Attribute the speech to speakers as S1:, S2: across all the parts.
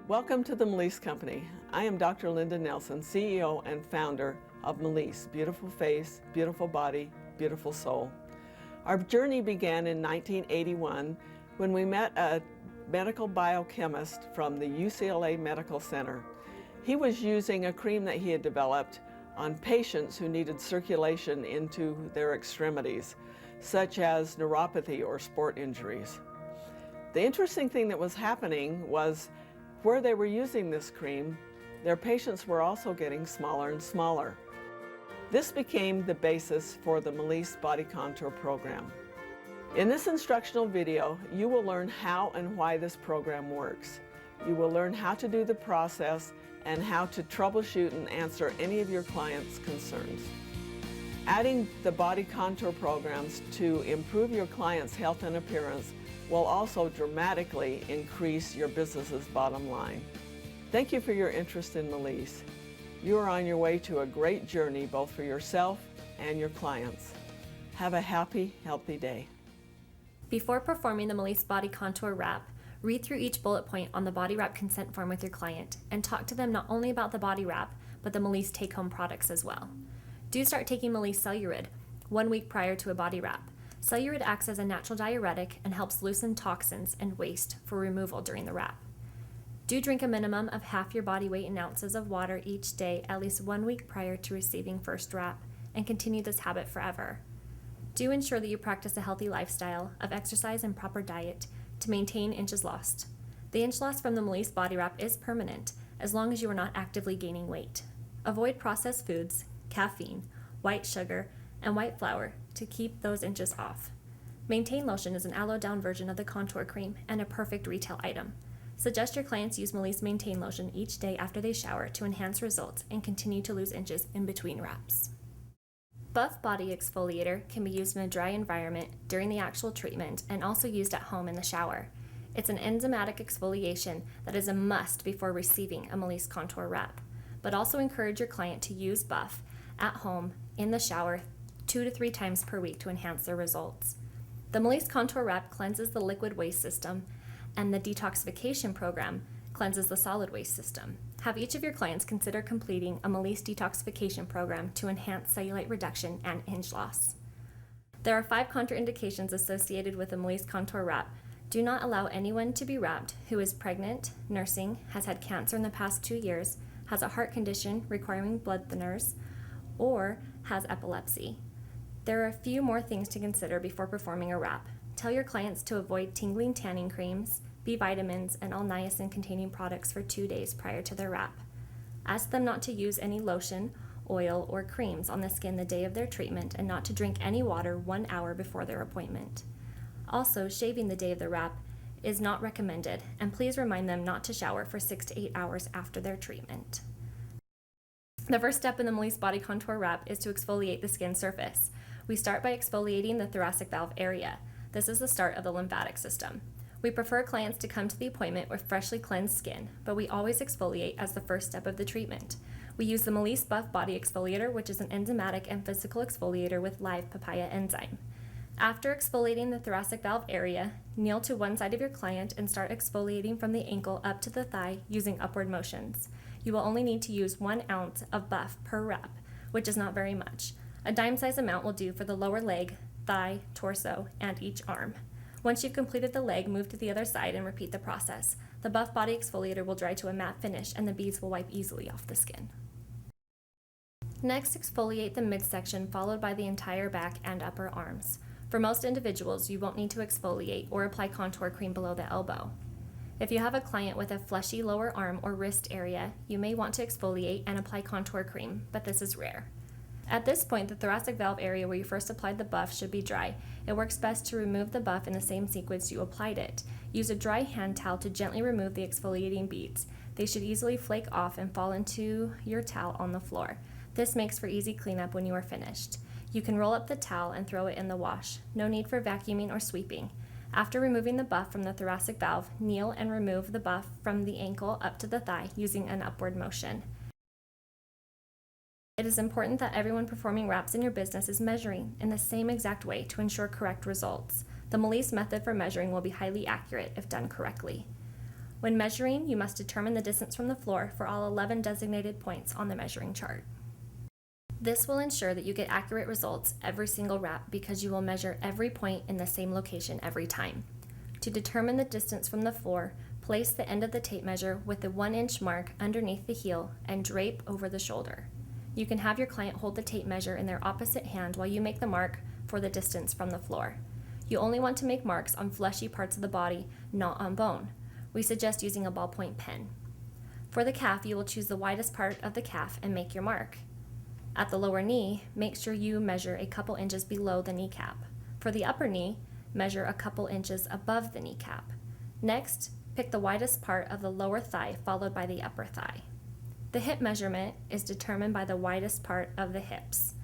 S1: Welcome to the Melise Company. I am Dr. Linda Nelson, CEO and founder of Melise, beautiful face, beautiful body, beautiful soul. Our journey began in 1981 when we met a medical biochemist from the UCLA Medical Center. He was using a cream that he had developed on patients who needed circulation into their extremities, such as neuropathy or sport injuries. The interesting thing that was happening was where they were using this cream, their patients were also getting smaller and smaller. This became the basis for the Melise Body Contour program. In this instructional video, you will learn how and why this program works. You will learn how to do the process and how to troubleshoot and answer any of your clients' concerns. Adding the body contour programs to improve your clients' health and appearance will also dramatically increase your business's bottom line. Thank you for your interest in Melise. You are on your way to a great journey both for yourself and your clients. Have a happy, healthy day.
S2: Before performing the Melise Body Contour Wrap, read through each bullet point on the body wrap consent form with your client and talk to them not only about the body wrap, but the Melise take-home products as well. Do start taking Melise Cellurid 1 week prior to a body wrap. Cellurid acts as a natural diuretic and helps loosen toxins and waste for removal during the wrap. Do drink a minimum of half your body weight in ounces of water each day at least 1 week prior to receiving first wrap, and continue this habit forever. Do ensure that you practice a healthy lifestyle of exercise and proper diet to maintain inches lost. The inch loss from the Melise body wrap is permanent as long as you are not actively gaining weight. Avoid processed foods, caffeine, white sugar, and white flour to keep those inches off. Maintain Lotion is an aloe down version of the contour cream and a perfect retail item. Suggest your clients use Melise Maintain Lotion each day after they shower to enhance results and continue to lose inches in between wraps. Buff Body Exfoliator can be used in a dry environment during the actual treatment and also used at home in the shower. It's an enzymatic exfoliation that is a must before receiving a Melise Contour Wrap, but also encourage your client to use Buff at home in the shower 2 to 3 times per week to enhance their results. The Melise Contour Wrap cleanses the liquid waste system, and the detoxification program cleanses the solid waste system. Have each of your clients consider completing a Melise detoxification program to enhance cellulite reduction and inch loss. There are 5 contraindications associated with the Melise Contour Wrap. Do not allow anyone to be wrapped who is pregnant, nursing, has had cancer in the past 2 years, has a heart condition requiring blood thinners, or has epilepsy. There are a few more things to consider before performing a wrap. Tell your clients to avoid tingling tanning creams, B vitamins, and all niacin-containing products for 2 days prior to their wrap. Ask them not to use any lotion, oil, or creams on the skin the day of their treatment and not to drink any water 1 hour before their appointment. Also, shaving the day of the wrap is not recommended, and please remind them not to shower for 6 to 8 hours after their treatment. The first step in the Melise Body Contour Wrap is to exfoliate the skin surface. We start by exfoliating the thoracic valve area. This is the start of the lymphatic system. We prefer clients to come to the appointment with freshly cleansed skin, but we always exfoliate as the first step of the treatment. We use the Melise Buff Body Exfoliator, which is an enzymatic and physical exfoliator with live papaya enzyme. After exfoliating the thoracic valve area, kneel to one side of your client and start exfoliating from the ankle up to the thigh using upward motions. You will only need to use 1 ounce of buff per wrap, which is not very much. A dime-size amount will do for the lower leg, thigh, torso, and each arm. Once you've completed the leg, move to the other side and repeat the process. The Buff Body Exfoliator will dry to a matte finish and the beads will wipe easily off the skin. Next, exfoliate the midsection followed by the entire back and upper arms. For most individuals, you won't need to exfoliate or apply contour cream below the elbow. If you have a client with a fleshy lower arm or wrist area, you may want to exfoliate and apply contour cream, but this is rare. At this point, the thoracic valve area where you first applied the buff should be dry. It works best to remove the buff in the same sequence you applied it. Use a dry hand towel to gently remove the exfoliating beads. They should easily flake off and fall into your towel on the floor. This makes for easy cleanup when you are finished. You can roll up the towel and throw it in the wash. No need for vacuuming or sweeping. After removing the buff from the thoracic valve, kneel and remove the buff from the ankle up to the thigh using an upward motion. It is important that everyone performing wraps in your business is measuring in the same exact way to ensure correct results. The Melise method for measuring will be highly accurate if done correctly. When measuring, you must determine the distance from the floor for all 11 designated points on the measuring chart. This will ensure that you get accurate results every single wrap because you will measure every point in the same location every time. To determine the distance from the floor, place the end of the tape measure with the 1-inch mark underneath the heel and drape over the shoulder. You can have your client hold the tape measure in their opposite hand while you make the mark for the distance from the floor. You only want to make marks on fleshy parts of the body, not on bone. We suggest using a ballpoint pen. For the calf, you will choose the widest part of the calf and make your mark. At the lower knee, make sure you measure a couple inches below the kneecap. For the upper knee, measure a couple inches above the kneecap. Next, pick the widest part of the lower thigh followed by the upper thigh. The hip measurement is determined by the widest part of the hips.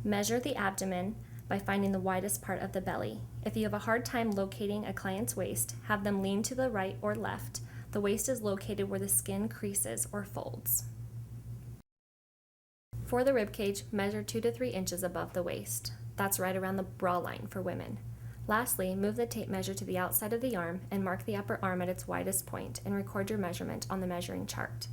S2: Measure the abdomen by finding the widest part of the belly. If you have a hard time locating a client's waist, have them lean to the right or left. The waist is located where the skin creases or folds. For the rib cage, measure 2 to 3 inches above the waist. That's right around the bra line for women. Lastly, move the tape measure to the outside of the arm and mark the upper arm at its widest point and record your measurement on the measuring chart.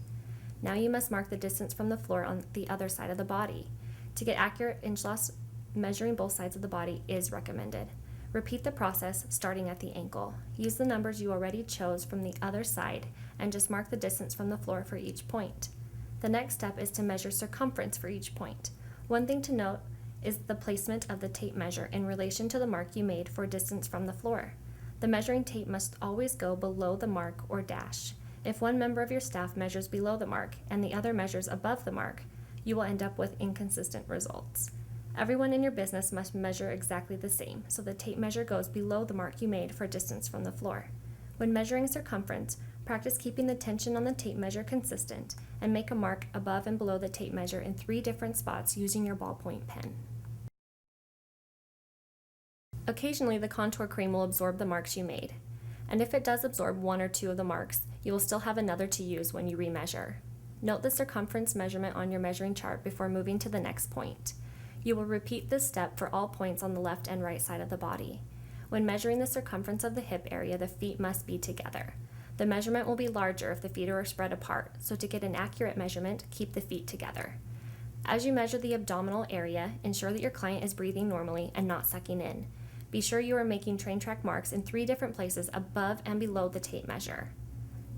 S2: Now you must mark the distance from the floor on the other side of the body. To get accurate inch loss, measuring both sides of the body is recommended. Repeat the process starting at the ankle. Use the numbers you already chose from the other side and just mark the distance from the floor for each point. The next step is to measure circumference for each point. One thing to note is the placement of the tape measure in relation to the mark you made for distance from the floor. The measuring tape must always go below the mark or dash. If one member of your staff measures below the mark and the other measures above the mark, you will end up with inconsistent results. Everyone in your business must measure exactly the same, so the tape measure goes below the mark you made for distance from the floor. When measuring circumference, practice keeping the tension on the tape measure consistent and make a mark above and below the tape measure in 3 different spots using your ballpoint pen. Occasionally, the contour cream will absorb the marks you made, and if it does absorb 1 or 2 of the marks, you will still have another to use when you remeasure. Note the circumference measurement on your measuring chart before moving to the next point. You will repeat this step for all points on the left and right side of the body. When measuring the circumference of the hip area, the feet must be together. The measurement will be larger if the feet are spread apart, so to get an accurate measurement, keep the feet together. As you measure the abdominal area, ensure that your client is breathing normally and not sucking in. Be sure you are making train track marks in 3 different places above and below the tape measure.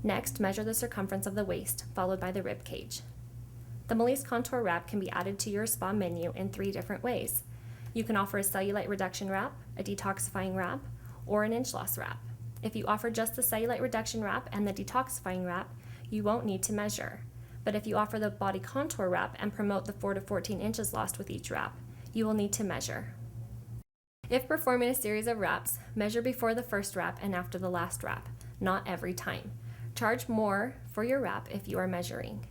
S2: Next, measure the circumference of the waist, followed by the rib cage. The Melise Contour Wrap can be added to your spa menu in 3 different ways. You can offer a cellulite reduction wrap, a detoxifying wrap, or an inch loss wrap. If you offer just the cellulite reduction wrap and the detoxifying wrap, you won't need to measure. But if you offer the body contour wrap and promote the 4 to 14 inches lost with each wrap, you will need to measure. If performing a series of wraps, measure before the first wrap and after the last wrap, not every time. Charge more for your wrap if you are measuring.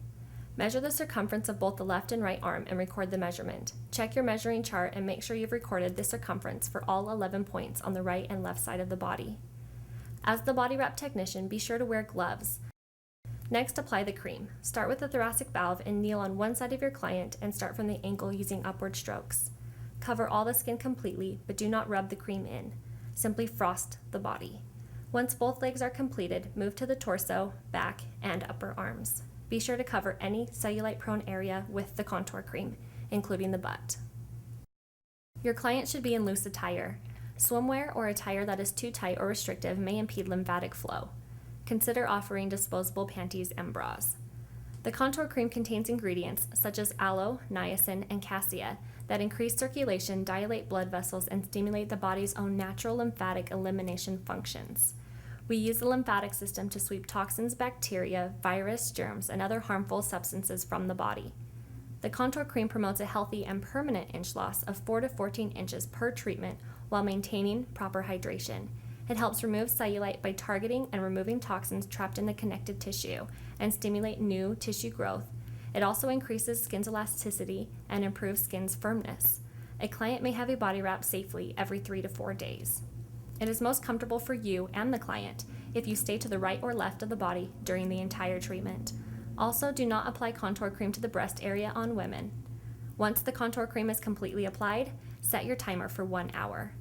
S2: Measure the circumference of both the left and right arm and record the measurement. Check your measuring chart and make sure you've recorded the circumference for all 11 points on the right and left side of the body. As the body wrap technician, be sure to wear gloves. Next, apply the cream. Start with the thoracic valve and kneel on one side of your client and start from the ankle using upward strokes. Cover all the skin completely, but do not rub the cream in. Simply frost the body. Once both legs are completed, move to the torso, back, and upper arms. Be sure to cover any cellulite-prone area with the contour cream, including the butt. Your client should be in loose attire. Swimwear or attire that is too tight or restrictive may impede lymphatic flow. Consider offering disposable panties and bras. The contour cream contains ingredients such as aloe, niacin, and cassia that increase circulation, dilate blood vessels, and stimulate the body's own natural lymphatic elimination functions. We use the lymphatic system to sweep toxins, bacteria, virus, germs, and other harmful substances from the body. The contour cream promotes a healthy and permanent inch loss of 4 to 14 inches per treatment while maintaining proper hydration. It helps remove cellulite by targeting and removing toxins trapped in the connective tissue and stimulate new tissue growth. It also increases skin's elasticity and improves skin's firmness. A client may have a body wrap safely every 3 to 4 days. It is most comfortable for you and the client if you stay to the right or left of the body during the entire treatment. Also, do not apply contour cream to the breast area on women. Once the contour cream is completely applied, set your timer for 1 hour.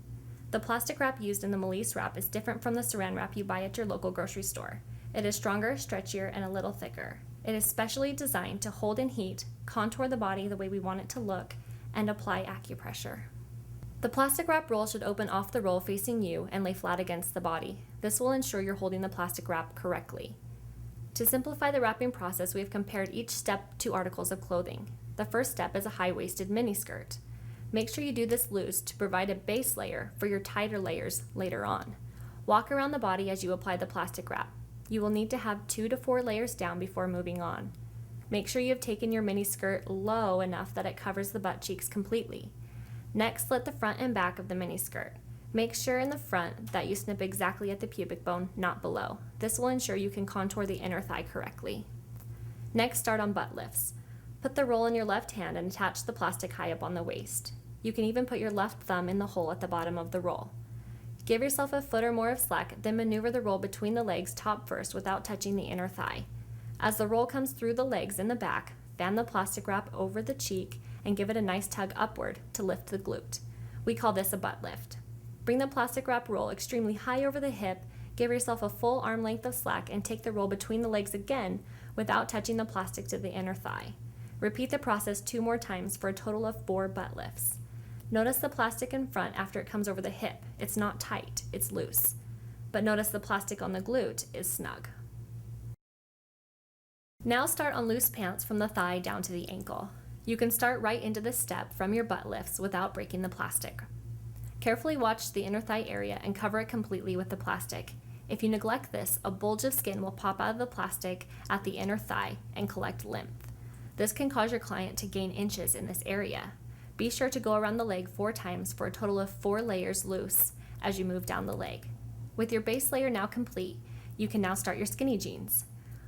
S2: The plastic wrap used in the Melise wrap is different from the saran wrap you buy at your local grocery store. It is stronger, stretchier, and a little thicker. It is specially designed to hold in heat, contour the body the way we want it to look, and apply acupressure. The plastic wrap roll should open off the roll facing you and lay flat against the body. This will ensure you're holding the plastic wrap correctly. To simplify the wrapping process, we have compared each step to articles of clothing. The first step is a high-waisted miniskirt. Make sure you do this loose to provide a base layer for your tighter layers later on. Walk around the body as you apply the plastic wrap. You will need to have 2 to 4 layers down before moving on. Make sure you have taken your miniskirt low enough that it covers the butt cheeks completely. Next, slit the front and back of the miniskirt. Make sure in the front that you snip exactly at the pubic bone, not below. This will ensure you can contour the inner thigh correctly. Next, start on butt lifts. Put the roll in your left hand and attach the plastic high up on the waist. You can even put your left thumb in the hole at the bottom of the roll. Give yourself a foot or more of slack, then maneuver the roll between the legs top first without touching the inner thigh. As the roll comes through the legs in the back, fan the plastic wrap over the cheek and give it a nice tug upward to lift the glute. We call this a butt lift. Bring the plastic wrap roll extremely high over the hip, give yourself a full arm length of slack, and take the roll between the legs again without touching the plastic to the inner thigh. Repeat the process 2 more times for a total of 4 butt lifts. Notice the plastic in front after it comes over the hip. It's not tight, it's loose. But notice the plastic on the glute is snug. Now start on loose pants from the thigh down to the ankle. You can start right into this step from your butt lifts without breaking the plastic. Carefully watch the inner thigh area and cover it completely with the plastic. If you neglect this, a bulge of skin will pop out of the plastic at the inner thigh and collect lymph. This can cause your client to gain inches in this area. Be sure to go around the leg 4 times for a total of 4 layers loose as you move down the leg. With your base layer now complete, you can now start your skinny jeans.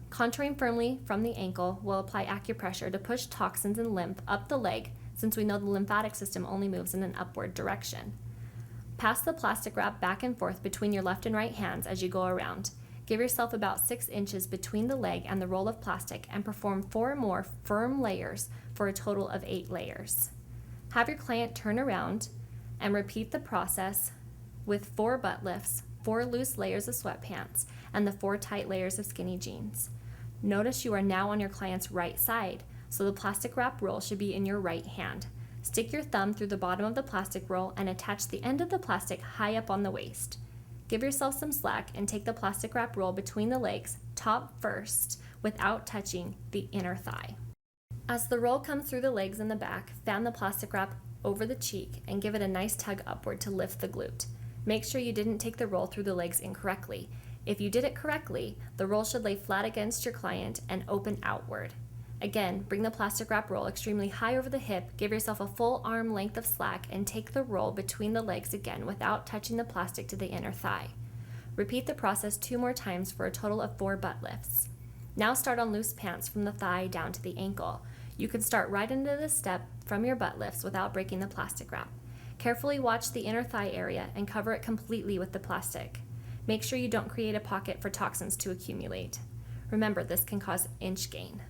S2: Contouring firmly from the ankle will apply acupressure to push toxins and lymph up the leg, since we know the lymphatic system only moves in an upward direction. Pass the plastic wrap back and forth between your left and right hands as you go around. Give yourself about 6 inches between the leg and the roll of plastic and perform 4 more firm layers for a total of 8 layers. Have your client turn around and repeat the process with 4 butt lifts, 4 loose layers of sweatpants, and the 4 tight layers of skinny jeans. Notice you are now on your client's right side, so the plastic wrap roll should be in your right hand. Stick your thumb through the bottom of the plastic roll and attach the end of the plastic high up on the waist. Give yourself some slack and take the plastic wrap roll between the legs, top first, without touching the inner thigh. As the roll comes through the legs and the back, fan the plastic wrap over the cheek and give it a nice tug upward to lift the glute. Make sure you didn't take the roll through the legs incorrectly. If you did it correctly, the roll should lay flat against your client and open outward. Again, bring the plastic wrap roll extremely high over the hip, give yourself a full arm length of slack, and take the roll between the legs again without touching the plastic to the inner thigh. Repeat the process 2 more times for a total of 4 butt lifts. Now start on loose pants from the thigh down to the ankle. You can start right into this step from your butt lifts without breaking the plastic wrap. Carefully watch the inner thigh area and cover it completely with the plastic. Make sure you don't create a pocket for toxins to accumulate. Remember, this can cause inch gain.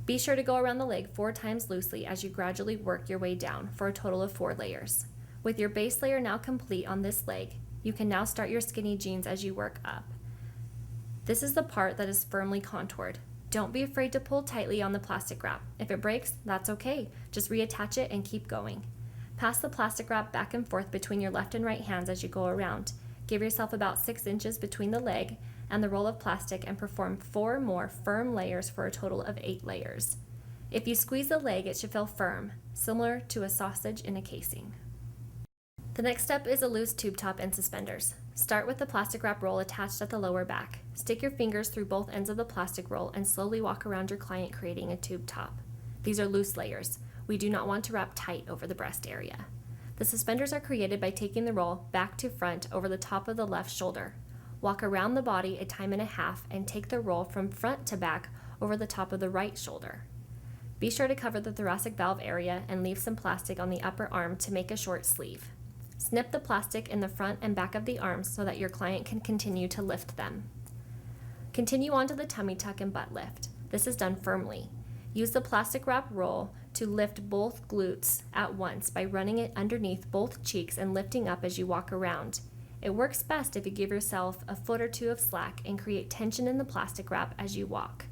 S2: Be sure to go around the leg 4 times loosely as you gradually work your way down for a total of 4 layers. With your base layer now complete on this leg, you can now start your skinny jeans as you work up. This is the part that is firmly contoured. Don't be afraid to pull tightly on the plastic wrap. If it breaks, that's okay. Just reattach it and keep going. Pass the plastic wrap back and forth between your left and right hands as you go around. Give yourself about 6 inches between the leg and the roll of plastic and perform 4 more firm layers for a total of 8 layers. If you squeeze the leg, it should feel firm, similar to a sausage in a casing. The next step is a loose tube top and suspenders. Start with the plastic wrap roll attached at the lower back. Stick your fingers through both ends of the plastic roll and slowly walk around your client, creating a tube top. These are loose layers. We do not want to wrap tight over the breast area. The suspenders are created by taking the roll back to front over the top of the left shoulder. Walk around the body 1.5 times and take the roll from front to back over the top of the right shoulder. Be sure to cover the thoracic valve area and leave some plastic on the upper arm to make a short sleeve. Snip the plastic in the front and back of the arms so that your client can continue to lift them. Continue on to the tummy tuck and butt lift. This is done firmly. Use the plastic wrap roll to lift both glutes at once by running it underneath both cheeks and lifting up as you walk around. It works best if you give yourself a foot or two of slack and create tension in the plastic wrap as you walk.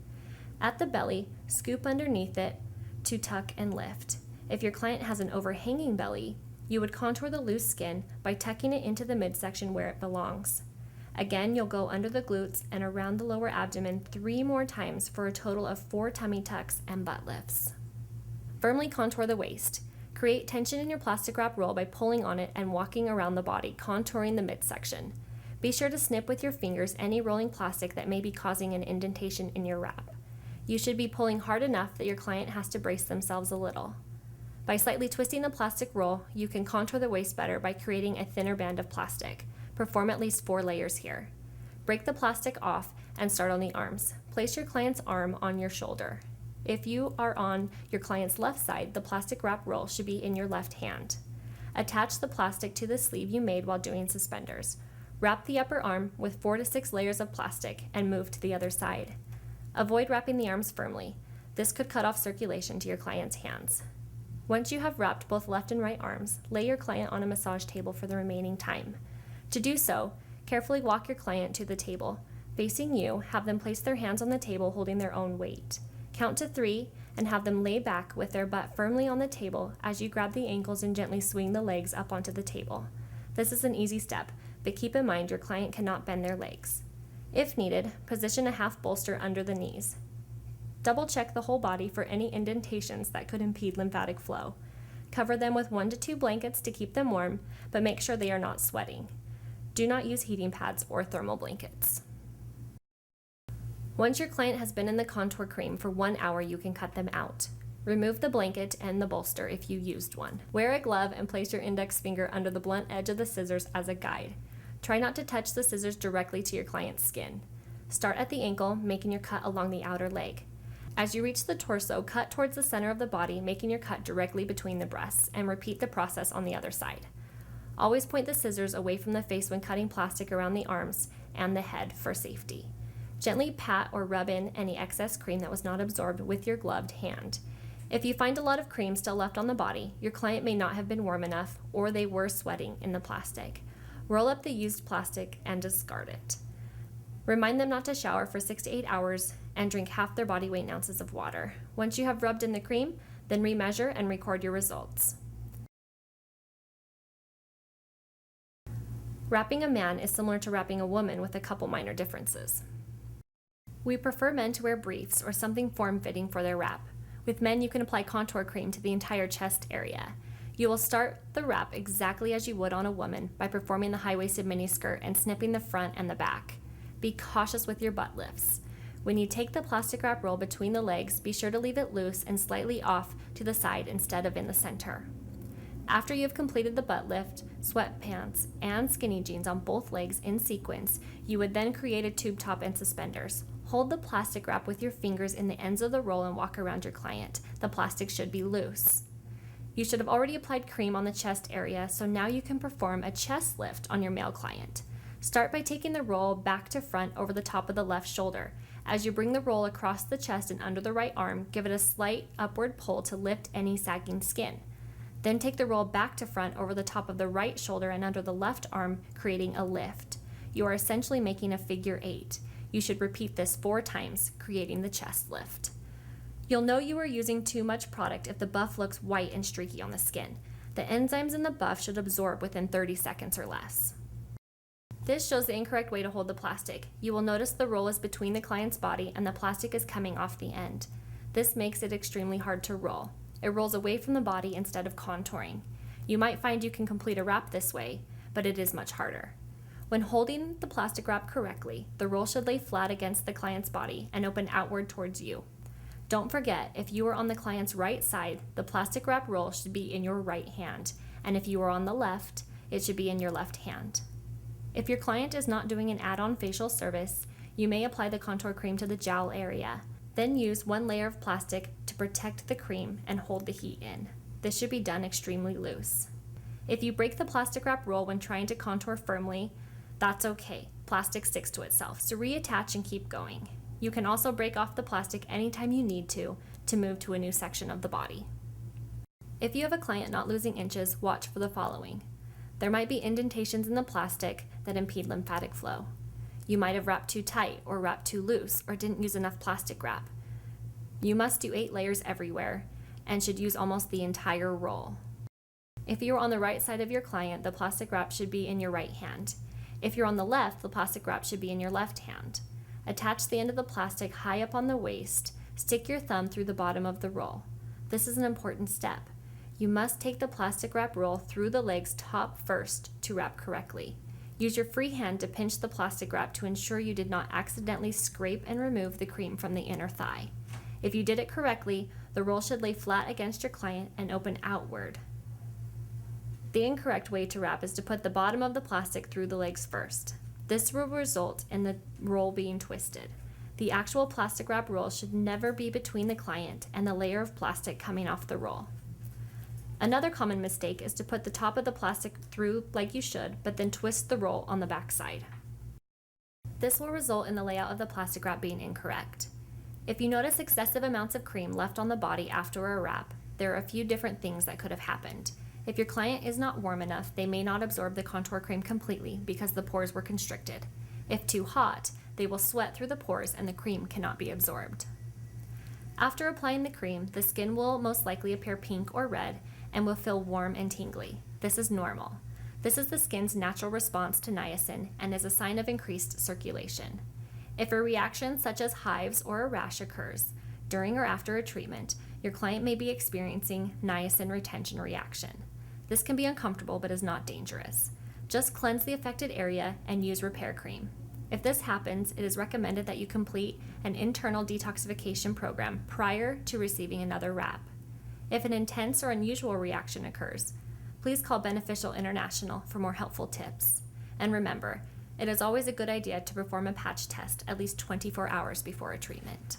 S2: At the belly, scoop underneath it to tuck and lift. If your client has an overhanging belly, you would contour the loose skin by tucking it into the midsection where it belongs. Again, you'll go under the glutes and around the lower abdomen 3 more times for a total of 4 tummy tucks and butt lifts. Firmly contour the waist. Create tension in your plastic wrap roll by pulling on it and walking around the body, contouring the midsection. Be sure to snip with your fingers any rolling plastic that may be causing an indentation in your wrap. You should be pulling hard enough that your client has to brace themselves a little. By slightly twisting the plastic roll, you can contour the waist better by creating a thinner band of plastic. Perform at least 4 layers here. Break the plastic off and start on the arms. Place your client's arm on your shoulder. If you are on your client's left side, the plastic wrap roll should be in your left hand. Attach the plastic to the sleeve you made while doing suspenders. Wrap the upper arm with 4 to 6 layers of plastic and move to the other side. Avoid wrapping the arms firmly. This could cut off circulation to your client's hands. Once you have wrapped both left and right arms, lay your client on a massage table for the remaining time. To do so, carefully walk your client to the table. Facing you, have them place their hands on the table holding their own weight. Count to 3 and have them lay back with their butt firmly on the table as you grab the ankles and gently swing the legs up onto the table. This is an easy step, but keep in mind your client cannot bend their legs. If needed, position a half bolster under the knees. Double check the whole body for any indentations that could impede lymphatic flow. Cover them with 1 to 2 blankets to keep them warm, but make sure they are not sweating. Do not use heating pads or thermal blankets. Once your client has been in the contour cream for 1 hour, you can cut them out. Remove the blanket and the bolster if you used one. Wear a glove and place your index finger under the blunt edge of the scissors as a guide. Try not to touch the scissors directly to your client's skin. Start at the ankle, making your cut along the outer leg. As you reach the torso, cut towards the center of the body, making your cut directly between the breasts, and repeat the process on the other side. Always point the scissors away from the face when cutting plastic around the arms and the head for safety. Gently pat or rub in any excess cream that was not absorbed with your gloved hand. If you find a lot of cream still left on the body, your client may not have been warm enough or they were sweating in the plastic. Roll up the used plastic and discard it. Remind them not to shower for 6 to 8 hours and drink half their body weight in ounces of water. Once you have rubbed in the cream, then remeasure and record your results. Wrapping a man is similar to wrapping a woman with a couple minor differences. We prefer men to wear briefs or something form-fitting for their wrap. With men, you can apply contour cream to the entire chest area. You will start the wrap exactly as you would on a woman by performing the high-waisted miniskirt and snipping the front and the back. Be cautious with your butt lifts. When you take the plastic wrap roll between the legs, be sure to leave it loose and slightly off to the side instead of in the center. After you have completed the butt lift, sweatpants, and skinny jeans on both legs in sequence, you would then create a tube top and suspenders. Hold the plastic wrap with your fingers in the ends of the roll and walk around your client. The plastic should be loose. You should have already applied cream on the chest area, so now you can perform a chest lift on your male client. Start by taking the roll back to front over the top of the left shoulder. As you bring the roll across the chest and under the right arm, give it a slight upward pull to lift any sagging skin. Then take the roll back to front over the top of the right shoulder and under the left arm, creating a lift. You are essentially making a figure 8. You should repeat this 4 times, creating the chest lift. You'll know you are using too much product if the buff looks white and streaky on the skin. The enzymes in the buff should absorb within 30 seconds or less. This shows the incorrect way to hold the plastic. You will notice the roll is between the client's body and the plastic is coming off the end. This makes it extremely hard to roll. It rolls away from the body instead of contouring. You might find you can complete a wrap this way, but it is much harder. When holding the plastic wrap correctly, the roll should lay flat against the client's body and open outward towards you. Don't forget, if you are on the client's right side, the plastic wrap roll should be in your right hand, and if you are on the left, it should be in your left hand. If your client is not doing an add-on facial service, you may apply the contour cream to the jowl area. Then use 1 layer of plastic to protect the cream and hold the heat in. This should be done extremely loose. If you break the plastic wrap roll when trying to contour firmly, that's okay. Plastic sticks to itself, so reattach and keep going. You can also break off the plastic anytime you need to move to a new section of the body. If you have a client not losing inches, watch for the following. There might be indentations in the plastic that impede lymphatic flow. You might have wrapped too tight or wrapped too loose or didn't use enough plastic wrap. You must do 8 layers everywhere and should use almost the entire roll. If you're on the right side of your client, the plastic wrap should be in your right hand. If you're on the left, the plastic wrap should be in your left hand. Attach the end of the plastic high up on the waist. Stick your thumb through the bottom of the roll. This is an important step. You must take the plastic wrap roll through the leg's top first to wrap correctly. Use your free hand to pinch the plastic wrap to ensure you did not accidentally scrape and remove the cream from the inner thigh. If you did it correctly, the roll should lay flat against your client and open outward. The incorrect way to wrap is to put the bottom of the plastic through the legs first. This will result in the roll being twisted. The actual plastic wrap roll should never be between the client and the layer of plastic coming off the roll. Another common mistake is to put the top of the plastic through like you should, but then twist the roll on the back side. This will result in the layout of the plastic wrap being incorrect. If you notice excessive amounts of cream left on the body after a wrap, there are a few different things that could have happened. If your client is not warm enough, they may not absorb the contour cream completely because the pores were constricted. If too hot, they will sweat through the pores and the cream cannot be absorbed. After applying the cream, the skin will most likely appear pink or red and will feel warm and tingly. This is normal. This is the skin's natural response to niacin and is a sign of increased circulation. If a reaction such as hives or a rash occurs during or after a treatment, your client may be experiencing niacin retention reaction. This can be uncomfortable but is not dangerous. Just cleanse the affected area and use repair cream. If this happens, it is recommended that you complete an internal detoxification program prior to receiving another wrap. If an intense or unusual reaction occurs, please call Beneficial International for more helpful tips. And remember, it is always a good idea to perform a patch test at least 24 hours before a treatment.